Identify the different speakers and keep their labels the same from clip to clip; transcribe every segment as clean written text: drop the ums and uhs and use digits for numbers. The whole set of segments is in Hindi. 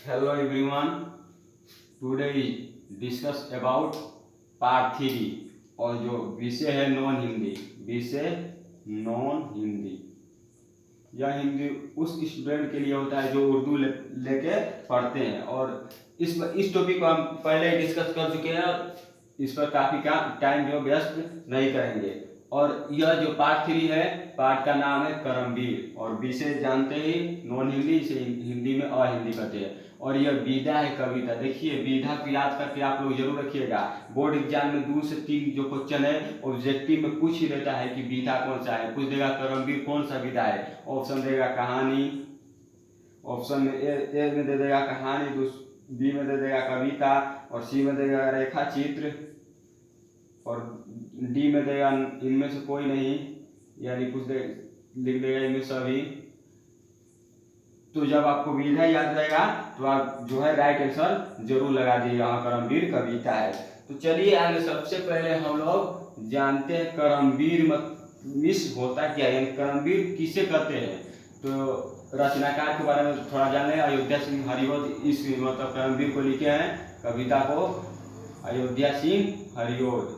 Speaker 1: Hello everyone. Today we discuss about part 3 और जो विषय है नॉन हिंदी। विषय नॉन हिंदी, यह हिंदी उस स्टूडेंट के लिए होता है जो उर्दू लेके पढ़ते हैं। और इस टॉपिक को हम पहले डिस्कस कर चुके हैं, इस पर काफ़ी टाइम जो व्यस्त नहीं करेंगे। और यह जो पार्ट 3 है, पार्ट का नाम है करमवीर, और विषय जानते ही नॉन हिंदी, इसे हिंदी में अहिंदी कहते हैं। और यह विधा है कविता। देखिए, विधा को याद करके आप लोग जरूर रखिएगा। बोर्ड एग्जाम में 2 से 3 जो क्वेश्चन है ऑब्जेक्टिव में पूछ ही रहता है कि विधा कौन सा है। पूछ देगा करमवीर कौन सा विधा है, ऑप्शन देगा कहानी, ऑप्शन में ए में दे देगा कहानी, बी में दे देगा कविता, और सी में देगा रेखा चित्र, और डी में देगा इनमें से कोई नहीं, यानी कुछ लिख देगा इनमें सभी। तो जब आपको विधा याद रहेगा तो आप जो है राइट आंसर जरूर लगा दीजिए, यहाँ करमवीर कविता है। तो चलिए आगे, सबसे पहले हम लोग जानते हैं करमवीर मिस होता क्या है, यानी करमवीर किसे कहते हैं। तो रचनाकार के बारे में थोड़ा जान लें। अयोध्या सिंह हरिओद इस मतलब करमवीर को लिखे हैं, कविता को अयोध्या सिंह हरिओद।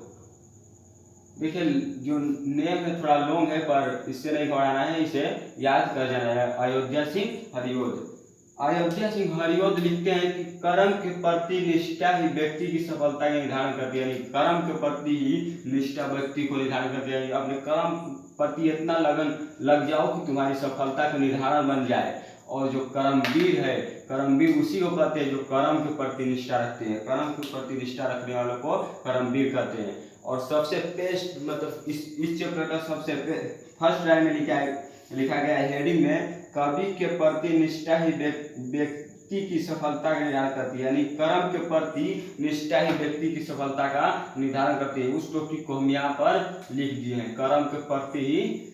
Speaker 1: देखिए, जो नेम है थोड़ा लॉन्ग है, पर इससे नहीं घबराना है, इसे याद कर जाना है। अयोध्या सिंह हरिओद। अयोध्या सिंह हरिओद लिखते हैं कि कर्म के प्रति निष्ठा ही व्यक्ति की सफलता का निर्धारण करती है। यानी कर्म के प्रति ही निष्ठा व्यक्ति को निर्धारण करती है। अपने कर्म प्रति इतना लगन लग जाओ कि तुम्हारी सफलता का निर्धारण बन जाए। और जो कर्मवीर है, कर्मवीर उसी को कहते हैं जो कर्म के प्रति निष्ठा रखते हैं। कर्म के प्रति निष्ठा रखने वालों को कर्मवीर कहते हैं। और सबसे बेस्ट मतलब इस चैप्टर का सबसे फर्स्ट लाइन में लिखा गया है हेडिंग में, कवि के प्रति निष्ठा ही व्यक्ति की सफलता का निर्धारण करती है। यानी कर्म के प्रति निष्ठा ही व्यक्ति की सफलता का निर्धारण करती है। उस टॉपिक को हम यहाँ पर लिख दिए हैं, कर्म के प्रति ही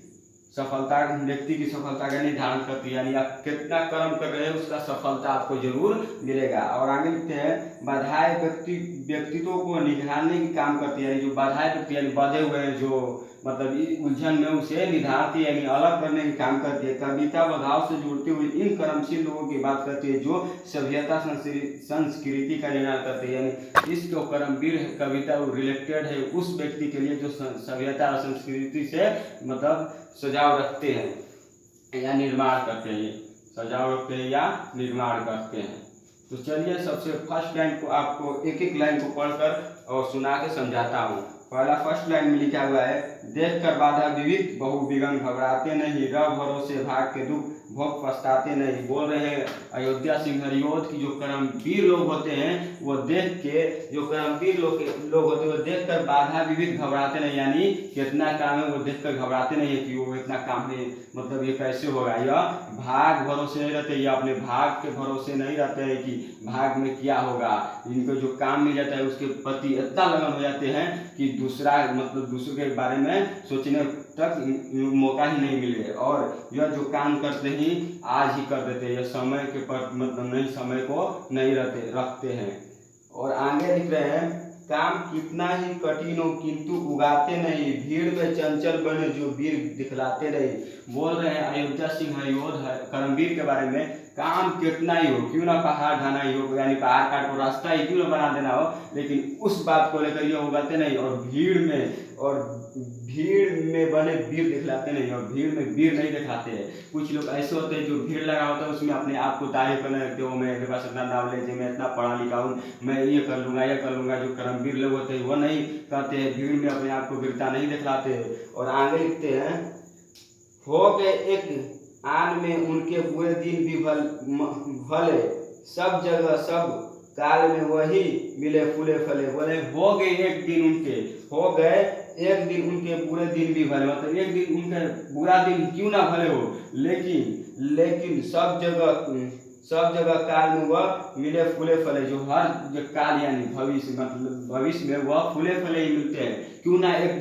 Speaker 1: सफलता व्यक्ति की सफलता का निर्धारण करती है। यानी आप कितना कर्म कर रहे हैं उसका सफलता आपको जरूर मिलेगा। और आगे लिखते हैं, बाधाएं व्यक्तित्व को निखारने की काम करती है। यानी जो बाधाएं व्यक्ति यानी बधे हुए हैं जो मतलब उलझन में, उसे निधारती है, यानी अलग करने की काम करती है। कविता व भाव से जुड़ते हुए इन कर्मशील लोगों की बात करती है जो सभ्यता संस्कृति का निर्माण करते हैं। यानी इस जो कर्मवीर कविता रिलेटेड है उस व्यक्ति के लिए जो सभ्यता और संस्कृति से मतलब सजाव रखते हैं या निर्माण करते हैं, सजाव रखते हैं या निर्माण करते हैं। तो चलिए, सबसे फर्स्ट लाइन को आपको एक एक लाइन को पढ़कर और सुना के समझाता हूँ। पहला फर्स्ट लाइन में लिखा हुआ है, देख कर बाधा विविध बहु विघ्न घबराते नहीं, रव भरोसे भाग के दुख भोग पछताते नहीं। बोल रहे हैं अयोध्या सिंह हरिओद की जो कर्मवीर लोग होते हैं वो देख के, जो कर्मवीर लोग होते हैं वो देख कर बाधा विविध घबराते नहीं। यानी कितना काम है वो देख कर घबराते नहीं है कि वो इतना काम है, मतलब ये कैसे होगा। यह भाग भरोसे नहीं रहते, या अपने भाग के भरोसे नहीं रहते हैं कि भाग में क्या होगा। इनको जो काम मिल जाता है उसके प्रति इतना लगन हो जाते हैं कि दूसरा मतलब दूसरों के बारे में सोचने तक मौका ही नहीं मिले। और यह जो काम करते ही आज ही कर देते हैं, यह समय के पर मतलब नहीं, समय को नहीं रखते हैं। और आगे लिख रहे हैं, काम कितना ही कठिन हो किंतु उगाते नहीं, भीड़ में चंचल बने जो वीर दिखलाते नहीं। बोल रहे हैं अयोध्या सिंह हरिओद कर्मवीर के बारे में, काम कितना ही हो, क्यों ना पहाड़ ढाना ही हो, यानी पहाड़ काट को रास्ता ही क्यों ना बना देना हो, लेकिन उस बात को लेकर ये उगाते नहीं। और भीड़ में बने वीर दिखलाते नहीं, और भीड़ में वीर नहीं दिखाते हैं। कुछ लोग ऐसे होते हैं जो भीड़ लगा होता है उसमें अपने आप को तारीफ करने लगते हो, मैं मेरे पास इतना नॉलेज है, मैं इतना पढ़ा लिखा हूँ, मैं ये कर लूँगा। जो कर्मवीर लोग होते हैं वो नहीं करते हैं, भीड़ में अपने आप को वीरता नहीं दिखलाते। और आगे लिखते हैं, हो गए एक आन में उनके बुरे दिन भी भले, सब जगह सब काल में वही मिले फूले फले। बोले हो गए एक दिन उनके बुरे दिन भी भले, मतलब एक दिन उनका बुरा दिन क्यों ना भले हो, लेकिन सब जगह काल में वह मिले फूले फले। जो हर जो काल यानी भविष्य, मतलब भविष्य में वह फूले फले ही मिलते हैं। क्यों ना एक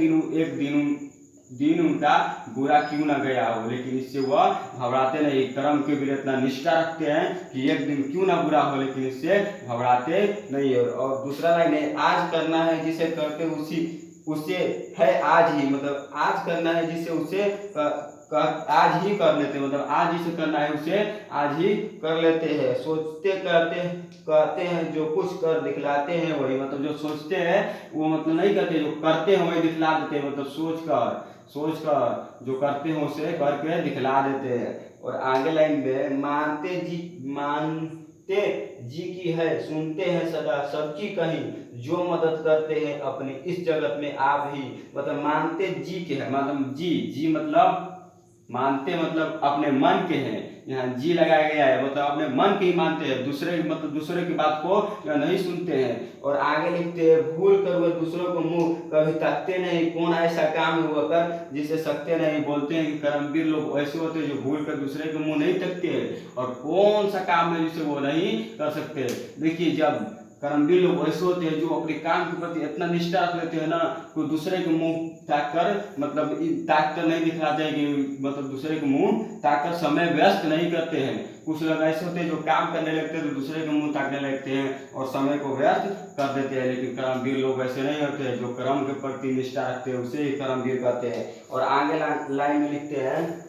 Speaker 1: दिन उनका बुरा क्यों ना गया हो, लेकिन इससे वह घबराते नहीं। कर्म के भी इतना निष्ठा रखते हैं कि एक दिन क्यों ना बुरा हो, लेकिन इससे घबराते नहीं है। और दूसरा लाइन है, आज करना है जिसे करते उसे है आज ही, मतलब आज करना है जिसे आज ही कर लेते हैं, मतलब आज जिसे करना है उसे आज ही कर लेते हैं। सोचते करते कहते हैं, जो कुछ कर दिखलाते हैं वही, मतलब जो सोचते हैं वो मतलब नहीं करते, जो करते हैं वही दिखला देते हैं, मतलब सोच कर जो करते हैं उसे करके दिखला देते हैं। और आगे लाइन में मानते जी की है, सुनते हैं सदा सबकी कहीं, जो मदद करते हैं अपनी इस जगत में आप ही। मतलब मानते जी के है, मतलब जी मतलब मानते मतलब अपने मन के हैं, यहाँ जी लगाया गया है, मतलब अपने मन के ही मानते हैं, दूसरे मतलब दूसरे की बात को नहीं सुनते हैं। और आगे लिखते हैं भूल कर वह दूसरों को मुंह कभी तकते नहीं, कौन ऐसा काम हुआ कर जिसे सकते नहीं। बोलते हैं कि कर्मवीर लोग ऐसे होते हैं जो भूल कर दूसरे के मुंह नहीं तकते हैं, और कौन सा काम है जिसे वो नहीं कर सकते। देखिए जब कर्मवीर लोग ऐसे होते हैं जो अपने काम के प्रति इतना निष्ठा रख लेते हैं ना, कोई दूसरे के मुंह ताक कर मतलब ताक कर नहीं दिखलाते हैं कि मतलब दूसरे के मुंह ताक कर समय व्यस्त नहीं करते हैं। कुछ लोग ऐसे होते हैं जो काम करने लगते हैं तो दूसरे के मुंह ताकने लगते हैं और समय को व्यस्त कर देते हैं, लेकिन कर्मवीर लोग ऐसे नहीं होते हैं, जो कर्म के प्रति निष्ठा रखते हैं उसे ही कर्मवीर कहते हैं। और आगे लाइन में लिखते हैं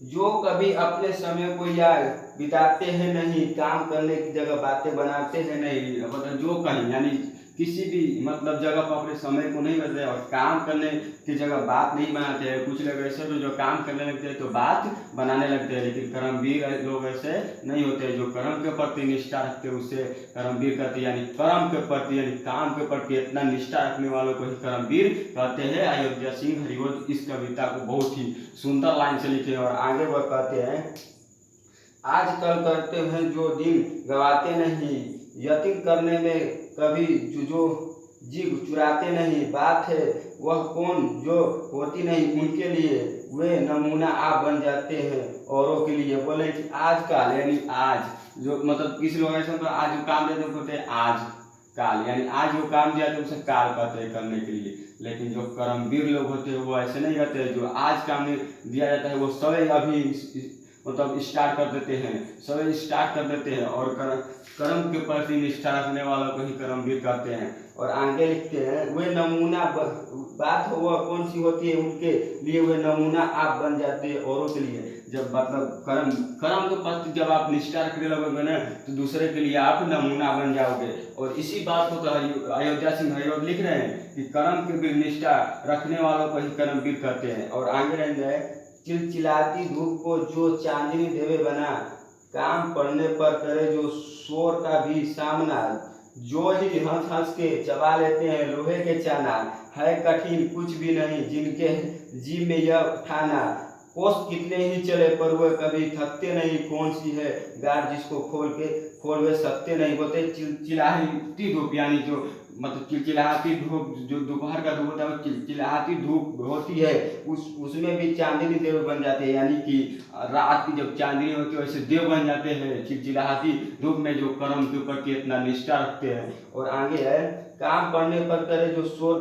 Speaker 1: जो कभी अपने समय को याद बिताते हैं नहीं, काम करने की जगह बातें बनाते हैं नहीं, मतलब जो कहीं यानी किसी भी मतलब जगह पर अपने समय को नहीं बदले और काम करने की जगह बात नहीं बनाते हैं। कुछ लोग ऐसे तो जो काम करने लगते हैं तो बात बनाने लगते हैं, लेकिन कर्मवीर लोग ऐसे नहीं होते, जो कर्म के प्रति निष्ठा रखते हैं उसे कर्मवीर कहते हैं। यानी कर्म के प्रति यानी काम के प्रति इतना निष्ठा रखने वालों को ही कर्मवीर कहते हैं। अयोध्या सिंह हरिवंश इस कविता को बहुत ही सुंदर लाइन से लिखे और आगे वह कहते हैं आजकल करते हैं जो दिन गवाते नहीं, यकीन करने में कभी जो जी चुराते नहीं, बात है वह कौन जो होती नहीं उनके लिए, वे नमूना आप बन जाते हैं औरों के लिए। बोले कि आजकल यानी आज जो मतलब किसी लोग ऐसा तो आज जो काम देते होते हैं आज काल, यानी आज जो काम दिया जाता है उसे काल कहते हैं करने के लिए, लेकिन जो कर्मवीर लोग होते हैं वो ऐसे नहीं करते। जो आज काम दिया जाता है वो सभी अभी मतलब स्टार्ट कर देते हैं, सभी स्टार्ट कर देते हैं और कर्म के प्रति निष्ठा रखने वालों को ही कर्मवीर कहते हैं। और आगे लिखते हैं वे नमूना बात हो वह कौन सी होती है उनके लिए, वे नमूना आप बन जाते हैं औरों के लिए। जब मतलब कर्म के प्रति जब आप निष्ठा रखने लगोगे ना तो दूसरे के लिए आप नमूना बन जाओगे। और इसी बात को तो अयोध्या सिंह हरिवंश लिख रहे हैं कि कर्म के भी निष्ठा रखने वालों को ही कर्मवीर कहते हैं। और आगे रह जाए चिलचिलाती धूप को जो चांदनी देवे बना, काम पड़ने पर करे जो शोर का भी सामना, जो ही हंस हंस के चबा लेते हैं लोहे के चाना, है कठिन कुछ भी नहीं जिनके जी में यह ठाना, कोस कितने ही चले पर वह कभी थकते नहीं, कौन सी है गाड़ जिसको खोल वे सकते नहीं। बोलते चिलचिलाती धूप यानी जो मतलब चिलचिलाती धूप जो दोपहर का धूप होता है वो चिलचिलाती धूप होती है, उसमें भी चांदनी देव बन जाते हैं, यानी कि रात की जब चांदनी होती है वैसे देव बन जाते हैं चिलचिलाती धूप में, जो कर्म के प्रति इतना निष्ठा रखते हैं। और आगे है काम पड़ने पर करे जो शोर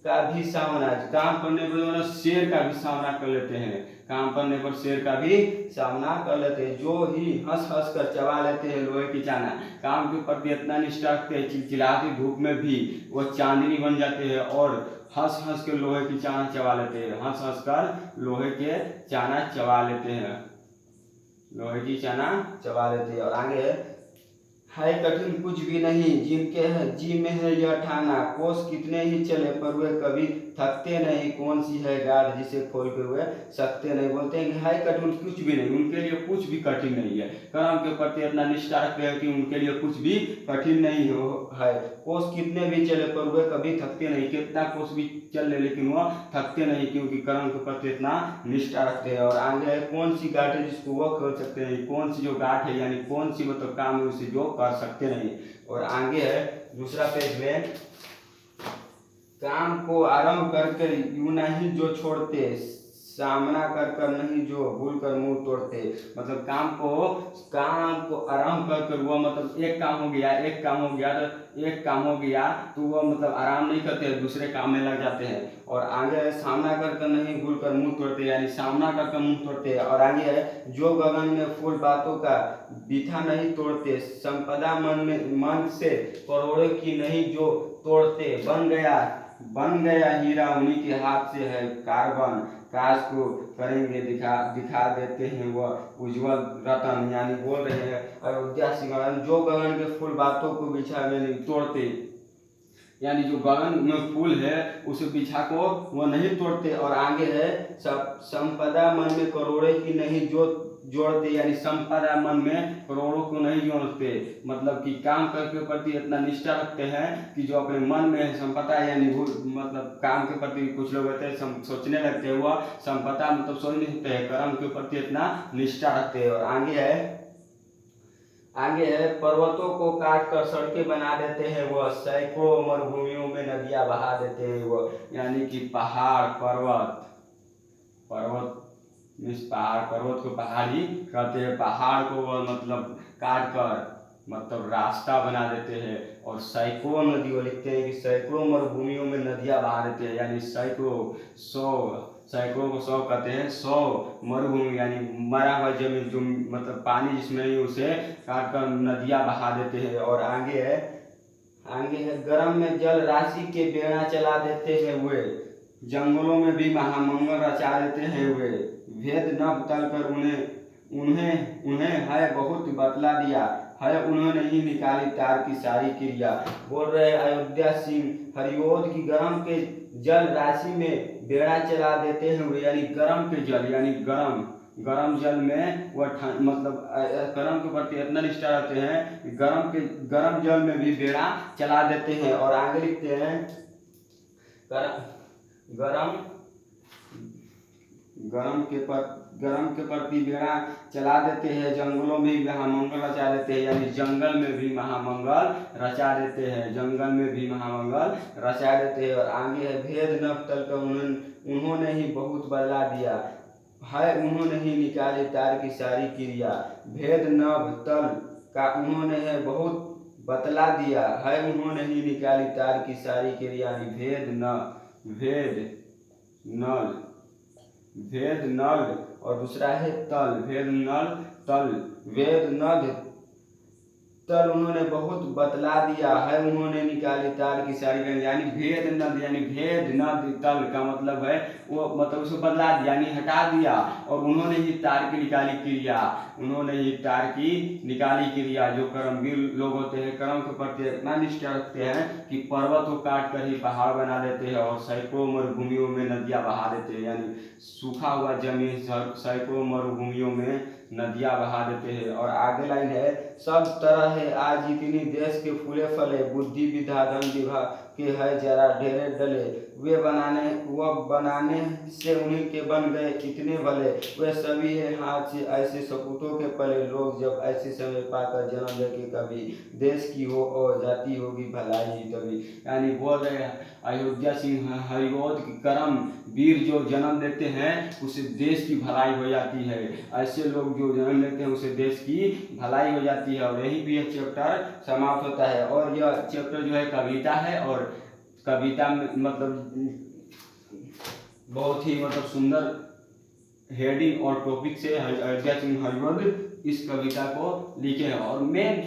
Speaker 1: का भी सामना, काम करने पर शेर का भी सामना कर लेते हैं, काम करने पर शेर का भी सामना कर लेते हैं, जो ही हंस हंस कर चबा लेते हैं लोहे की चाना, काम के प्रति इतना निष्ठा रखते हैं चिलचिलाती धूप में भी वह चांदनी बन जाते हैं और हंस हंस के लोहे की चाना चबा लेते हैं, हंस हंस कर लोहे के चाना चबा लेते हैं, लोहे की चाना चबा लेते हैं। और आगे है कठिन कुछ भी नहीं जिनके है जी में है यह ठाना, कोस कितने ही चले पर वे कभी थकते नहीं, कौन सी है गाड़ जिसे खोल के वे सकते नहीं। बोलते हैं कि है कठिन कुछ भी नहीं, उनके लिए कुछ भी कठिन नहीं है, कर्म के प्रति इतना निष्ठा रखते हैं कि उनके लिए कुछ भी कठिन नहीं है। कोस कितने भी चले पर वे कभी थकते नहीं, कितना कोस भी चल ले लेकिन वह थकते नहीं, क्योंकि कर्म के प्रति इतना निष्ठा रखते हैं। और आगे है कौन सी गाठ है जिसको वह खोल सकते नहीं, कौन सी जो गाठ है यानी कौन सी मतलब काम है उसे जो कर सकते नहीं। और आगे है दूसरा पेज में काम को आरंभ कर यूं नहीं जो छोड़ते, सामना कर नहीं जो भूल कर मुंह तोड़ते। मतलब काम को आरंभ कर वो मतलब एक काम हो गया तो वो मतलब आराम नहीं करते, दूसरे काम में लग जाते हैं। और आगे है सामना कर नहीं भूल कर मुंह तोड़ते, यानी सामना कर मुंह तोड़ते हैं। और आगे है जो गगन में फूल बातों का बिथा नहीं तोड़ते, संपदा मन से करोड़ों की नहीं जो तोड़ते, बन गया हीरा उन्हीं के हाथ से है कार्बन, काश को करेंगे दिखा देते हैं वह उज्जवल रतन, यानी बोल रहे हैं अयोध्या सिंह जो गगन के फूल बातों को बिछा में नहीं तोड़ते, यानी जो गगन में फूल है उस बिछा को वो नहीं तोड़ते। और आगे है संपदा मन में करोड़ों की नहीं जोड़ते, यानी संपदा मन में करोड़ों को नहीं जोड़ते, मतलब कि काम के प्रति इतना निष्ठा रखते हैं कि जो अपने मन में संपदा यानी मतलब काम के प्रति कुछ लोग होते हैं सोचने लगते हैं, वह संपदा मतलब सोच नहीं सकते हैं, कर्म के प्रति इतना निष्ठा रखते हैं। और आगे है पर्वतों को काट कर सड़कें बना देते हैं वह, सैकड़ों मरुभूमियों में नदियां बहा देते हैं वह, यानी कि पहाड़ पर्वत पर्वत को पहाड़ी कहते हैं, पहाड़ को वह मतलब काट कर मतलब रास्ता बना देते हैं। और सैकड़ों नदियों लिखते हैं कि सैकड़ों मरुभूमियों में नदियां बहा देते हैं, यानी सैकड़ों को 100 कहते हैं, 100 मरुभूमि यानी मरा हुआ जमीन जो मतलब पानी जिसमें नहीं उसे काट कर नदियां बहा देते हैं। और आगे है गर्म में जल राशि के बेड़ा चला देते हैं वे, जंगलों में भी महामंगल रचा देते हैं वे, भेद नभ तल कर उन्हें है बहुत बतला दिया है, उन्होंने ही निकाली तार की सारी क्रिया। बोल रहे अयोध्या सिंह हरिओद की गर्म के जल राशि में बेड़ा चला देते हैं, यानी गर्म के जल यानी गर्म जल में वह मतलब गर्म के प्रति इतना निष्ठा रहते हैं कि गर्म जल में भी बेड़ा चला देते हैं। और आगे लिखते हैं गर्म के प्रति बेड़ा चला देते हैं, जंगलों में भी महामंगल रचा देते हैं, यानी जंगल में भी महामंगल रचा देते हैं। और आगे है भेद नभ तल कर उन्होंने ही बहुत बदला दिया है, उन्होंने ही निकाली तार की सारी क्रिया, भेद नभ तल का उन्होंने है बहुत बतला दिया है, उन्होंने ही निकाली तार की सारी क्रिया, यानी भेद नल और दूसरा है तल, भेद नद तल उन्होंने बहुत बतला दिया है, उन्होंने निकाली तार की सारी, यानी भेद नद तल का मतलब है वो मतलब उसको बदला दिया यानी हटा दिया, और उन्होंने ही तार की निकाली क्रिया। जो कर्मवीर लोग होते हैं कर्म के प्रति इतना निष्ठा रखते हैं कि पर्वत को काट कर ही पहाड़ बना देते हैं और सैकड़ों मरुभूमियों में नदियां बहा देते हैं, यानी सूखा हुआ जमीन सैकड़ों मरुभूमियों में नदियां बहा देते हैं। और आगे लाइन है सब तरह है आज इतनी देश के फूले फले, बुद्धि विधा धन विभाग के है जरा ढेरे डले, वह बनाने से उन्हीं के बन गए कितने भले, वे सभी है हाथ से ऐसे सपूतों के पले, लोग जब ऐसे समय पाकर जन्म ले के कभी देश की हो और जाती होगी भलाई तभी, यानी बोल रहे अयोध्या सिंह हरिओद की कर्म वीर जो जन्म लेते हैं उसे देश की भलाई हो जाती है, ऐसे लोग जो जन्म लेते हैं उसे देश की भलाई हो जाती है। और यही भी यह चैप्टर समाप्त होता है। और यह चैप्टर जो है कविता है, और कविता में मतलब बहुत ही मतलब सुंदर हेडिंग और टॉपिक से अयोध्या सिंह हरिओद इस कविता को लिखे हैं। और मेन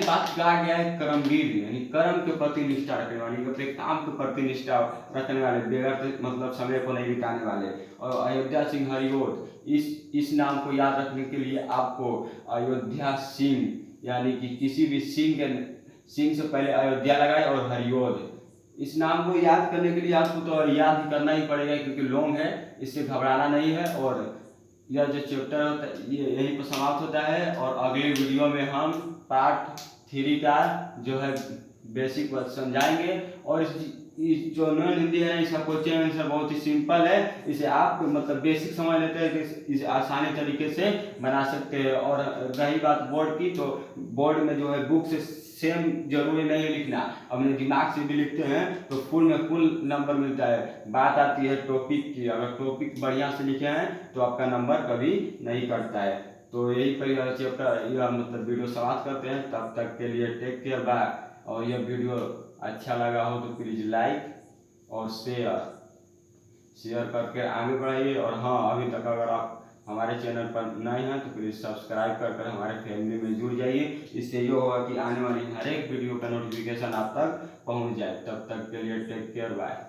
Speaker 1: बात कहा गया है कर्मवीर, यानी कर्म के प्रति निष्ठा रखने वाले, अपने काम के प्रति निष्ठा रखने वाले, बेगर मतलब समय को नहीं बिताने वाले। और अयोध्या सिंह हरिओद इस नाम को याद रखने के लिए आपको अयोध्या सिंह यानी कि किसी भी सिंह से पहले अयोध्या लगाए और हरिओद इस नाम को याद करने के लिए आपको तो याद ही करना ही पड़ेगा, क्योंकि लॉन्ग है, इससे घबराना नहीं है। और यह जो चैप्टर होता है ये यहीं पर समाप्त होता है, और अगले वीडियो में हम पार्ट 3 का जो है बेसिक समझाएंगे। और इस जो नॉन हिंदी है इसका क्वेश्चन आंसर बहुत ही सिंपल है, इसे आप मतलब बेसिक समझ लेते हैं कि इसे आसानी तरीके से बना सकते हैं। और रही बात बोर्ड की, तो बोर्ड में जो है बुक से सेम जरूरी नहीं लिखना, अपने दिमाग से भी लिखते हैं तो फुल नंबर मिलता है। बात आती है टॉपिक की, अगर टॉपिक बढ़िया से लिखे हैं तो आपका नंबर कभी नहीं कटता है। तो यही पर चैप्टर यह मतलब वीडियो समाप्त करते हैं, तब तक के लिए टेक केयर बाय। और यह वीडियो अच्छा लगा हो तो प्लीज़ लाइक और शेयर करके आगे बढ़ाइए। और हाँ, अभी तक अगर आप हमारे चैनल पर नए हैं तो प्लीज़ सब्सक्राइब कर हमारे फैमिली में जुड़ जाइए, इससे ये होगा कि आने वाली हर एक वीडियो का नोटिफिकेशन आप तक पहुंच जाए। तब तक के लिए टेक केयर बाय।